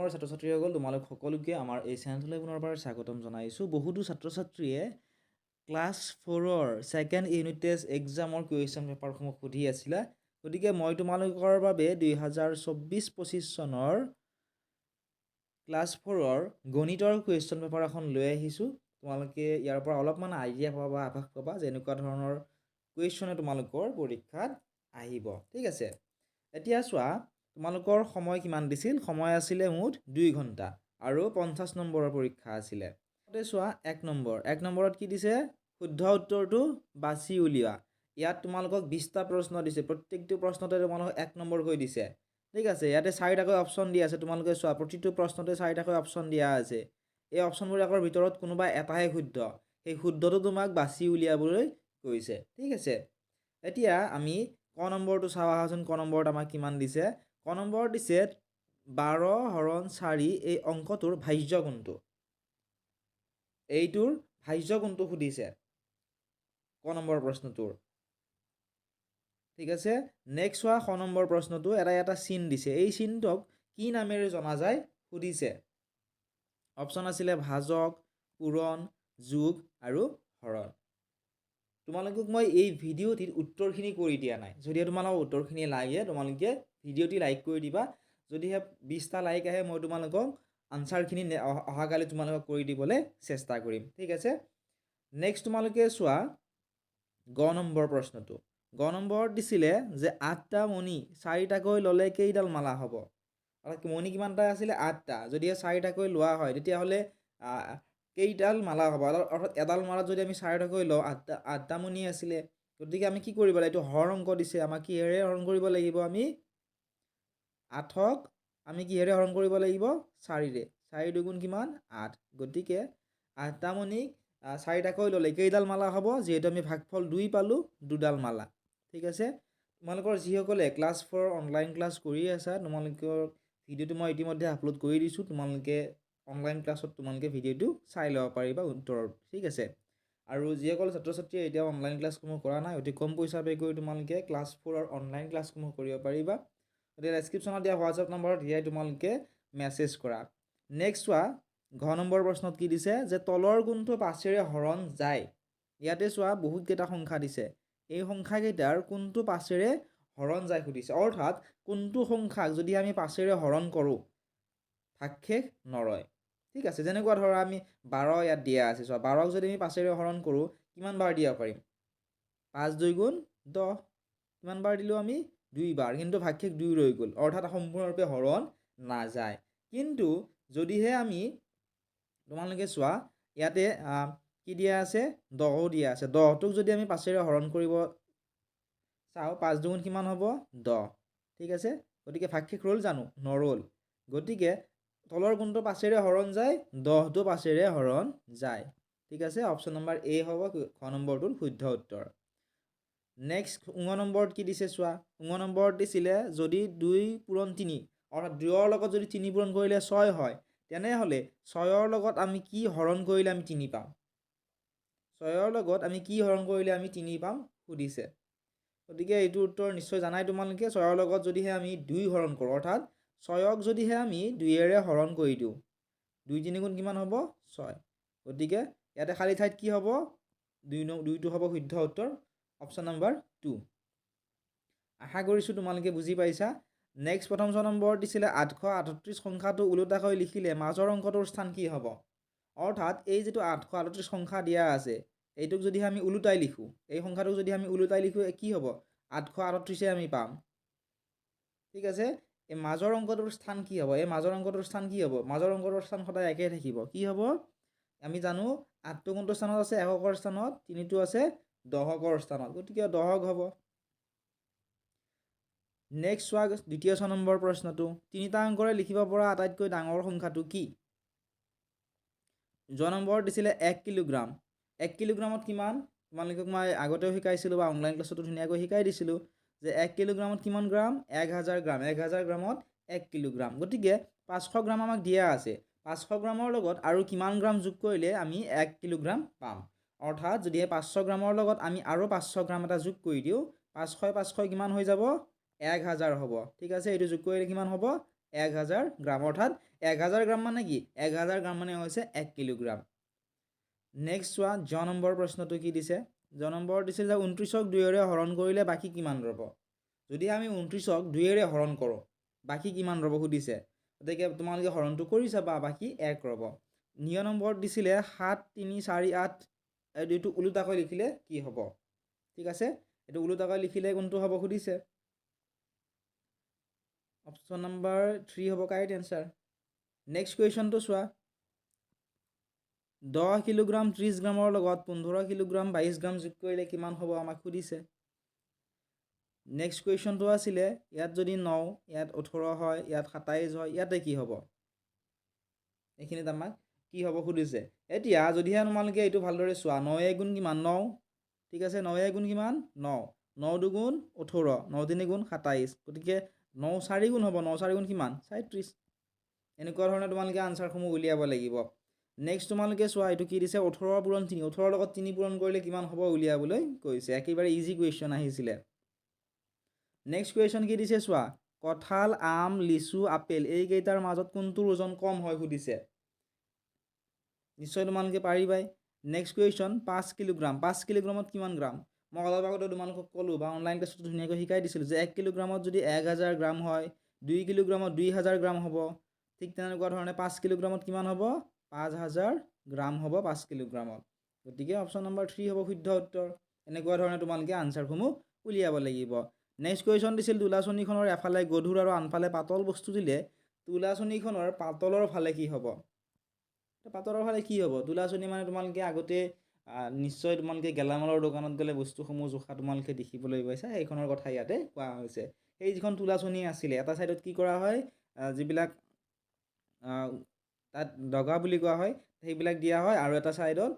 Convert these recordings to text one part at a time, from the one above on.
মোৰ ছাত্ৰ ছাত্ৰীসকল তোমালোক সকলোকে আমাৰ এই চেনেলটোলৈ পুনৰবাৰ স্বাগতম জনাইছোঁ। বহুতো ছাত্ৰ ছাত্ৰীয়ে ক্লাছ 4-ৰ ছেকেণ্ড ইউনিট টেষ্ট এক্সামৰ কুৱেশ্যন পেপাৰসমূহ সুধি আছিলে। গতিকে মই তোমালোকৰ বাবে 2024-25 চনৰ ক্লাছ 4-ৰ গণিতৰ কুৱেশ্যন পেপাৰ এখন লৈ আহিছোঁ। তোমালোকে ইয়াৰ পৰা অলপমান আইডিয়া পাবা, আভাস পাবা যে এনেকুৱা ধৰণৰ কুৱেশ্যনে তোমালোকৰ পৰীক্ষাত আহিব। ঠিক আছে, এতিয়া চোৱা তোমালোকৰ সময় কিমান দিছিল? সময় আছিলে মুঠ 2 ঘণ্টা আৰু 50 নম্বৰৰ পৰীক্ষা আছিলে। চোৱা 1 নম্বৰত কি দিছে? শুদ্ধ উত্তৰটো বাছি উলিওৱা। ইয়াত তোমালোকক 20টা প্ৰশ্ন দিছে, প্ৰত্যেকটো প্ৰশ্নতে তোমালোকক 1 নম্বৰকৈ দিছে। ঠিক আছে, ইয়াতে 4টাকৈ অপশ্যন দিয়া আছে। তোমালোকে চোৱা প্ৰতিটো প্ৰশ্নতে 4টাকৈ অপশ্যন দিয়া আছে। এই অপশ্যনবোৰৰ ভিতৰত কোনোবা এটাহে শুদ্ধ, সেই শুদ্ধটো তোমাক বাছি উলিয়াবলৈ কৈছে। ঠিক আছে, এতিয়া আমি ক নম্বৰটো চাওঁ আহাচোন। ক নম্বৰত আমাক কিমান দিছে? ক নম্বৰ দিছে 12/4 এই অংকটোৰ ভাজ্য কোনটো? এইটোৰ ভাজ্য কোনটো সুধিছে ক নম্বৰ প্ৰশ্নটোৰ। ঠিক আছে, নেক্সট চোৱা খ নম্বৰ প্ৰশ্নটো এটা চিন দিছে। এই চিনটোক কি নামেৰে জনা যায় সুধিছে। অপশ্যন আছিলে ভাজক, পূৰণ, যোগ আৰু হৰণ। তোমালোকক মই এই ভিডিঅ'টিত উত্তৰখিনি কৰি দিয়া নাই। যদিহে তোমালোকক উত্তৰখিনি লাগে তোমালোকে ভিডিঅ'টি লাইক কৰি দিবা। যদিহে 20টা লাইক আহে মই তোমালোকক আনচাৰখিনি অহাকালি তোমালোকক কৰি দিবলৈ চেষ্টা কৰিম। ঠিক আছে, নেক্সট তোমালোকে চোৱা গ নম্বৰ প্ৰশ্নটো। গ নম্বৰত দিছিলে যে 8টা মণি 4টাকৈ ল'লে কেইডাল মালা হ'ব? মণি কিমানটা আছিলে? 8টা। যদিহে 4টাকৈ লোৱা হয় তেতিয়াহ'লে কেইডাল মালা হ'ব? অৰ্থাৎ এডাল মালাত যদি আমি 4টাকৈ লওঁ, 8টা মণি আছিলে। গতিকে আমি কি কৰিব লাগিব? এইটো হৰ অংক দিছে, আমাক কিহেৰে হৰণ কৰিব লাগিব? আমি 8ক আমি কিহেৰে হৰণ কৰিব লাগিব? 4ৰে। 4 দুগুণ কিমান? 8। গতিকে 8টা মণিক 4টাকৈ ল'লে কেইডাল মালা হ'ব? যিহেতু আমি ভাগফল 2 পালোঁ, 2ডাল মালা। ঠিক আছে, তোমালোকৰ যিসকলে ক্লাছ 4 অনলাইন ক্লাছ কৰি আছা, তোমালোকৰ ভিডিঅ'টো মই ইতিমধ্যে আপলোড কৰি দিছোঁ। তোমালোকে অনলাইন ক্লাছত তোমালোকে ভিডিঅ'টো চাই ল'ব পাৰিবা উত্তৰৰ। ঠিক আছে, আৰু যিসকল ছাত্ৰ ছাত্ৰীয়ে এতিয়াও অনলাইন ক্লাছসমূহ কৰা নাই, অতি কম পইচা পে' কৰি তোমালোকে ক্লাছ 4ৰ অনলাইন ক্লাছসমূহ কৰিব পাৰিবা। গতিকে ডেছক্ৰিপশ্যনত দিয়া হোৱাটছআপ নম্বৰত দিয়াই তোমালোকে মেছেজ কৰা। নেক্সট চোৱা ঘ নম্বৰ প্ৰশ্নত কি দিছে? যে তলৰ কোনটো 5ৰে হৰণ যায়? ইয়াতে চোৱা বহুতকেইটা সংখ্যা দিছে। এই সংখ্যাকেইটাৰ কোনটো 5ৰে হৰণ যায় সুধিছে। অৰ্থাৎ কোনটো সংখ্যাক যদি আমি 5ৰে হৰণ কৰোঁ ভাগশেষ নৰয়। ঠিক আছে, যেনেকুৱা ধৰা আমি 12 ইয়াত দিয়া আছে। চোৱা 12ক যদি আমি 5ৰে হৰণ কৰোঁ কিমান বাৰ দিব পাৰিম? 5 2 10। কিমান বাৰ দিলোঁ আমি? 2 বাৰ, কিন্তু ভাগশেষ 2 ৰৈ গ'ল, অৰ্থাৎ সম্পূৰ্ণৰূপে হৰণ নাযায়। কিন্তু যদিহে আমি তোমালোকে চোৱা ইয়াতে কি দিয়া আছে? 10ও দিয়া আছে। 10টোক যদি আমি 5ৰে হৰণ কৰিব চাওঁ, 5 দুগুণ কিমান হ'ব? 10। ঠিক আছে, গতিকে ভাগশেষ ৰ'ল জানো? নৰ'ল। গতিকে তলৰ কোনটো 5ৰে হৰণ যায়? 10টো 5ৰে হৰণ যায়। ঠিক আছে, অপশ্যন নম্বৰ এ হ'ব খ নম্বৰটোৰ শুদ্ধ উত্তৰ। নেক্সট ঙ নম্বৰত কি দিছে চোৱা। ঙ নম্বৰত দিছিলে যদি 2 পূৰণ 3, অৰ্থাৎ 2ৰ লগত যদি 3 পূৰণ কৰিলে 6 হয়, তেনেহ'লে 6ৰ লগত আমি কি হৰণ কৰিলে আমি 3 পাম? 6ৰ লগত আমি কি হৰণ কৰিলে আমি 3 পাম সুধিছে। গতিকে এইটো উত্তৰ নিশ্চয় জানাই তোমালোকে। 6ৰ লগত যদিহে আমি 2 হৰণ কৰোঁ, অৰ্থাৎ 6ক যদিহে আমি 2ৰে হৰণ কৰি দিওঁ, 2 3 গুণ কিমান হ'ব? 6। গতিকে ইয়াতে খালী ঠাইত কি হ'ব? 2টো হ'ব শুদ্ধ উত্তৰ, অপশ্যন নম্বৰ 2। আশা কৰিছোঁ তোমালোকে বুজি পাইছা। নেক্সট প্ৰথম 6 নম্বৰত দিছিলে 838 সংখ্যাটো ওলোটাকৈ লিখিলে মাজৰ অংকটোৰ স্থান কি হ'ব? অৰ্থাৎ এই যিটো 838 সংখ্যা দিয়া আছে, এইটোক যদি আমি ওলোটাই লিখোঁ, এই সংখ্যাটোক যদি আমি ওলোটাই লিখোঁ কি হ'ব? 838 আমি পাম। ঠিক আছে, এই মাজৰ অংকটোৰ স্থান কি হ'ব? এই মাজৰ অংকটোৰ স্থান কি হ'ব? মাজৰ অংকটোৰ স্থান সদায় একেই থাকিব। কি হ'ব? আমি জানো 8টো কোনটো স্থানত আছে? এককৰ স্থানত। 3টো আছে দশকৰ স্থানত, গতিকে দশক হ'ব। নেক্সট চোৱা দ্বিতীয় 6 নম্বৰ প্ৰশ্নটো। 3টা অংকৰে লিখিব পৰা আটাইতকৈ ডাঙৰ সংখ্যাটো কি? জ নম্বৰত দিছিলে 1 কিলোগ্ৰাম। 1 কিলোগ্ৰামত কিমান? তোমালোকক মই আগতেও শিকাইছিলোঁ বা অনলাইন ক্লাছতো ধুনীয়াকৈ শিকাই দিছিলোঁ যে 1 কিলোগ্ৰামত কিমান গ্ৰাম? 1000 গ্ৰাম। 1000 গ্ৰামত 1 কিলোগ্ৰাম। গতিকে 500 গ্ৰাম আমাক দিয়া আছে। 500 গ্ৰামৰ লগত আৰু কিমান গ্ৰাম যোগ কৰিলে আমি 1 কিলোগ্ৰাম পাম? অৰ্থাৎ যদিহে 500 গ্ৰামৰ লগত আমি আৰু 500 গ্ৰাম এটা যোগ কৰি দিওঁ, 500 কিমান হৈ যাব? 1000 হ'ব। ঠিক আছে, এইটো যোগ কৰিলে কিমান হ'ব? 1000 গ্ৰাম। অৰ্থাৎ 1000 গ্ৰাম মানে কি 1000 গ্ৰাম মানে হৈছে 1 কিলোগ্ৰাম নেক্সট চোৱা জ নম্বৰ প্ৰশ্নটো কি দিছে জ নম্বৰ দিছে যে 29ক 2ৰে হৰণ কৰিলে বাকী কিমান ৰ'ব যদি আমি 29ক 2ৰে হৰণ কৰোঁ বাকী কিমান ৰ'ব সুধিছে গতিকে তোমালোকে হৰণটো কৰি চাবা বাকী 1 ৰ'ব 9 নম্বৰত দিছিলে 7 3 4 8 এই দুইটো উলুটাকৈ লিখিলে কি হ'ব ঠিক আছে এইটো উলুটাকৈ লিখিলে কোনটো হ'ব সুধিছে অপশ্যন নম্বৰ 3 হ'ব কাৰেক্ট এনসাৰ নেক্সট কুৱেশ্যনটো চোৱা 10 কিলোগ্ৰাম 30 গ্ৰামৰ লগত 15 কিলোগ্ৰাম 22 গ্ৰাম যোগ কৰিলে কিমান হ'ব আমাক সুধিছে নেক্সট কুৱেশ্যনটো আছিলে ইয়াত যদি 9 ইয়াত 18 হয় ইয়াত 27 হয় ইয়াতে কি হ'ব এইখিনিত আমাক কি হ'ব সুধিছে এতিয়া যদিহে তোমালোকে এইটো ভালদৰে চোৱা 9 গুণ কিমান 9 ঠিক আছে 9 গুণ কিমান 9 9 দুগুণ 18 9 তিনি গুণ 27 গতিকে 9 4 গুণ হ'ব 9 4 গুণ কিমান 37 এনেকুৱা ধৰণে তোমালোকে আনসাৰসমূহ উলিয়াব লাগিব নেক্সট তোমালোকে চোৱা এইটো কি দিছে 18 পূৰণ 3 18 লগত 3 পূৰণ কৰিলে কিমান হ'ব উলিয়াবলৈ কৈছে একেবাৰে ইজি কুৱেশ্যন আহিছিলে নেক্সট কুৱেশ্যন কি দিছে চোৱা কঁঠাল আম লিচু আপেল এইকেইটাৰ মাজত কোনটোৰ ওজন কম হয় সুধিছে নিশ্চয় তোমালোকে পাৰিবাই নেক্সট কুৱেশ্যন 5 কিলোগ্ৰাম 5 কিলোগ্ৰামত কিমান গ্ৰাম মই অলপ আগতে তোমালোকক ক'লোঁ বা অনলাইন ক্লাছতো ধুনীয়াকৈ শিকাই দিছিলোঁ যে 1 কিলোগ্ৰামত যদি 1000 গ্ৰাম হয় 2 কিলোগ্ৰামত 2000 গ্ৰাম হ'ব ঠিক তেনেকুৱা ধৰণে 5 কিলোগ্ৰামত কিমান হ'ব 5000 গ্ৰাম হ'ব 5 কিলোগ্ৰামত গতিকে অপশ্যন নম্বৰ 3 হ'ব শুদ্ধ উত্তৰ এনেকুৱা ধৰণে তোমালোকে আনসাৰসমূহ উলিয়াব লাগিব নেক্সট কুৱেশ্যন দিছিল তুলাচনীখনৰ এফালে গধুৰ আৰু আনফালে পাতল বস্তু দিলে তুলাচনীখনৰ পাতলৰ ফালে কি হ'ব পাতলৰ ফালে কি হ'ব তুলাচনী মানে তোমালোকে আগতে নিশ্চয় তোমালোকে গেলামালৰ দোকানত গ'লে বস্তুসমূহ জোখা তোমালোকে দেখিবলৈ পাইছা সেইখনৰ কথা ইয়াতে কোৱা হৈছে সেই যিখন তুলাচনী আছিলে এটা ছাইডত কি কৰা হয় যিবিলাক তাত দগা বুলি কোৱা হয় সেইবিলাক দিয়া হয় আৰু এটা ছাইডত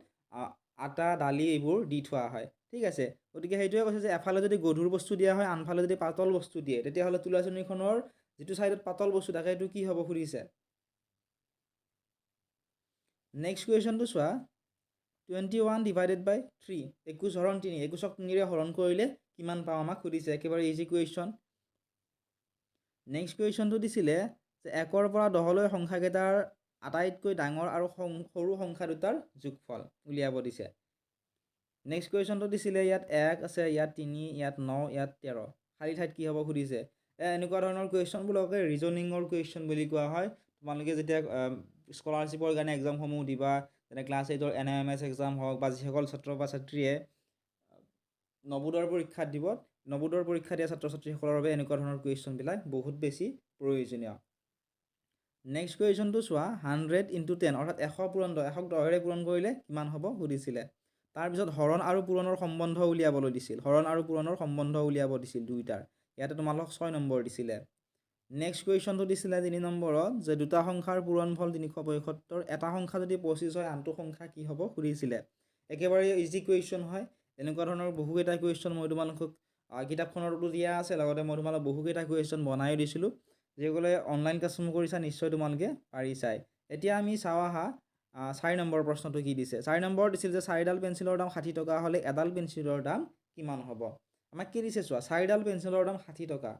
আটা দালি এইবোৰ দি থোৱা হয় ঠিক আছে গতিকে সেইটোৱে কৈছে যে এফালে যদি গধুৰ বস্তু দিয়া হয় আনফালে যদি পাতল বস্তু দিয়ে তেতিয়াহ'লে তুলাচনীখনৰ যিটো ছাইডত পাতল বস্তু থাকে সেইটো কি হ'ব সুধিছে নেক্সট কুৱেশ্যনটো চোৱা 21 ডিভাইডেড বাই 3 21 হৰণ 3 21ক 3ৰে হৰণ কৰিলে কিমান পাওঁ আমাক সুধিছে একেবাৰে ইজি কুৱেশ্যন নেক্সট কুৱেশ্যনটো দিছিলে যে 1ৰ পৰা 10লৈ সংখ্যাকেইটাৰ আটাইতকৈ ডাঙৰ আৰু সৰু সংখ্যা দুটাৰ যোগফল উলিয়াব দিছে নেক্সট কুৱেশ্যনটো দিছিলে ইয়াত 1 আছে ইয়াত 3 ইয়াত 9 ইয়াত 13 খালী ঠাইত কি হ'ব সুধিছে এনেকুৱা ধৰণৰ কুৱেশ্যনবোৰকে ৰিজনিঙৰ কুৱেশ্যন বুলি কোৱা হয় তোমালোকে যেতিয়া স্কলাৰশ্বিপৰ কাৰণে এক্সামসমূহ দিবা যেনে ক্লাছ 8ৰ NMS এক্সাম হওক বা যিসকল ছাত্ৰ বা ছাত্ৰীয়ে নবোদয়ৰ পৰীক্ষাত দিব নবোদয়ৰ পৰীক্ষা দিয়া ছাত্ৰ ছাত্ৰীসকলৰ বাবে এনেকুৱা ধৰণৰ কুৱেশ্যনবিলাক বহুত বেছি প্ৰয়োজনীয় নেক্সট কুৱেশ্যনটো চোৱা 100 × 10 অৰ্থাৎ 100 পূৰণ 10 100ক 10ৰে পূৰণ কৰিলে কিমান হ'ব সুধিছিলে তাৰপিছত হৰণ আৰু পূৰণৰ সম্বন্ধ উলিয়াবলৈ দিছিল হৰণ আৰু পূৰণৰ সম্বন্ধ উলিয়াব দিছিল দুইটাৰ ইয়াতে তোমালোকক 6 নম্বৰ দিছিলে নেক্সট কুৱেশ্যনটো দিছিলে 3 নম্বৰত যে দুটা সংখ্যাৰ পূৰণফল 375 এটা সংখ্যা যদি 25 হয় আনটো সংখ্যা কি হ'ব সুধিছিলে একেবাৰে ইজি কুৱেশ্যন হয় এনেকুৱা ধৰণৰ বহুকেইটা কুৱেশ্যন মই তোমালোকক কিতাপখনতো দিয়া আছে লগতে মই তোমালোকক বহুকেইটা কুৱেশ্যন বনাই দিছিলোঁ যিসকলে অনলাইন ক্লাছসমূহ কৰিছা নিশ্চয় তোমালোকে পাৰিছাই এতিয়া আমি চাওঁ আহা 4 নম্বৰ প্ৰশ্নটো কি দিছে 4 নম্বৰ দিছিল যে 4ডাল পেঞ্চিলৰ দাম 60 টকা হ'লে এডাল পেঞ্চিলৰ দাম কিমান হ'ব আমাক কি দিছে চোৱা 4ডাল পেঞ্চিলৰ দাম 60 টকা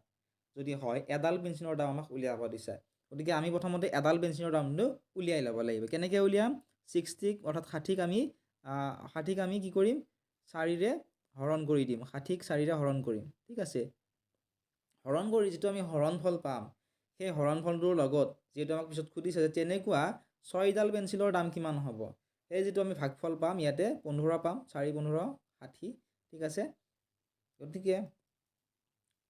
যদি হয় এডাল পেঞ্চিলৰ দাম আমাক উলিয়াব দিছে গতিকে আমি প্ৰথমতে এডাল পেঞ্চিলৰ দামটো উলিয়াই ল'ব লাগিব কেনেকৈ উলিয়াম 60 অৰ্থাৎ 60ক আমি কি কৰিম 4ৰে হৰণ কৰি দিম 60ক 4ৰে হৰণ কৰিম ঠিক আছে হৰণ কৰি যিটো আমি হৰণফল পাম সেই হৰণফলটোৰ লগত যিহেতু আমাক পিছত সুধিছে যে তেনেকুৱা 6ডাল পেঞ্চিলৰ দাম কিমান হ'ব সেই যিটো আমি ভাগফল পাম ইয়াতে 15 পাম 4 15 60 ঠিক আছে গতিকে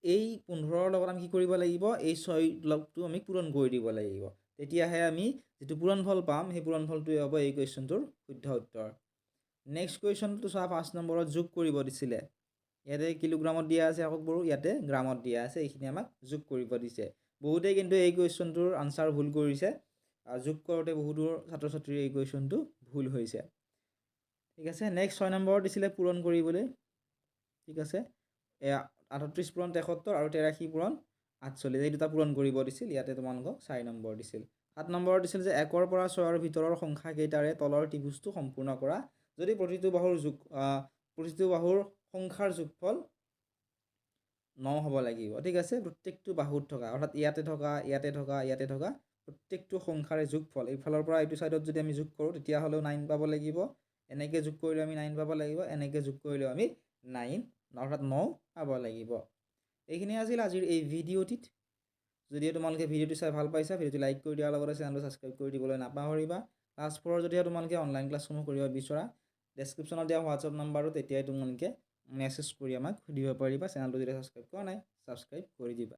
এই 15ৰ লগত আমি কি কৰিব লাগিব এই 6 লগটো আমি পূৰণ কৰি দিব লাগিব তেতিয়াহে আমি যিটো পূৰণফল পাম সেই পূৰণফলটোৱে হ'ব এই কুৱেশ্যনটোৰ শুদ্ধ উত্তৰ নেক্সট কুৱেশ্যনটো চোৱা 5 নম্বৰত যোগ কৰিব দিছিলে ইয়াতে কিলোগ্ৰামত দিয়া আছে আকৌবোৰ ইয়াতে গ্ৰামত দিয়া আছে এইখিনি আমাক যোগ কৰিব দিছে বহুতেই কিন্তু এই কুৱেশ্যনটোৰ আনসাৰ ভুল কৰিছে যোগ কৰোঁতে বহুতৰ ছাত্ৰ ছাত্ৰীৰ এই কুৱেশ্যনটো ভুল হৈছে ঠিক আছে নেক্সট 6 নম্বৰ দিছিলে পূৰণ কৰিবলৈ ঠিক আছে 38 পূৰণ 73 আৰু 83 পূৰণ 48 এই দুটা পূৰণ কৰিব দিছিল ইয়াতে তোমালোকক 4 নম্বৰ দিছিল 7 নম্বৰ দিছিল যে 1ৰ পৰা 6ৰ ভিতৰৰ সংখ্যা কেইটাৰে তলৰ ত্ৰিভুজটো সম্পূৰ্ণ কৰা যদি প্ৰতিটো বাহুৰ সংখ্যাৰ যোগফল 9 হ'ব লাগিব ঠিক আছে প্ৰত্যেকটো বাহুত থকা অৰ্থাৎ ইয়াতে থকা ইয়াতে থকা ইয়াতে থকা প্ৰত্যেকটো সংখ্যাৰে যোগফল এইফালৰ পৰা এইটো ছাইডত যদি আমি যোগ কৰোঁ তেতিয়াহ'লেও 9 পাব লাগিব, এনেকৈ যোগ কৰিলেও আমি 9 পাব লাগিব, এনেকৈ যোগ কৰিলেও আমি 9 অৰ্থাৎ 9 পাব লাগিব। এইখিনি আছিল আজিৰ এই ভিডিঅ'টিত। যদিও তোমালোকে ভিডিঅ'টো চাই ভাল পাইছা, ভিডিঅ'টো লাইক কৰি দিয়াৰ লগতে চেনেলটো ছাবস্ক্ৰাইব কৰি দিবলৈ নাপাহৰিবা। ক্লাছ 4 যদিহে তোমালোকে অনলাইন ক্লাছসমূহ কৰিব বিচৰা, ডেছক্ৰিপশ্যনত দিয়া হোৱাটছআপ নাম্বাৰটো তেতিয়াই তোমালোকে মেছেজ কৰি আমাক সুধিব পাৰিবা। চেনেলটো যদি ছাবস্ক্ৰাইব কৰা নাই ছাবস্ক্ৰাইব কৰি দিবা।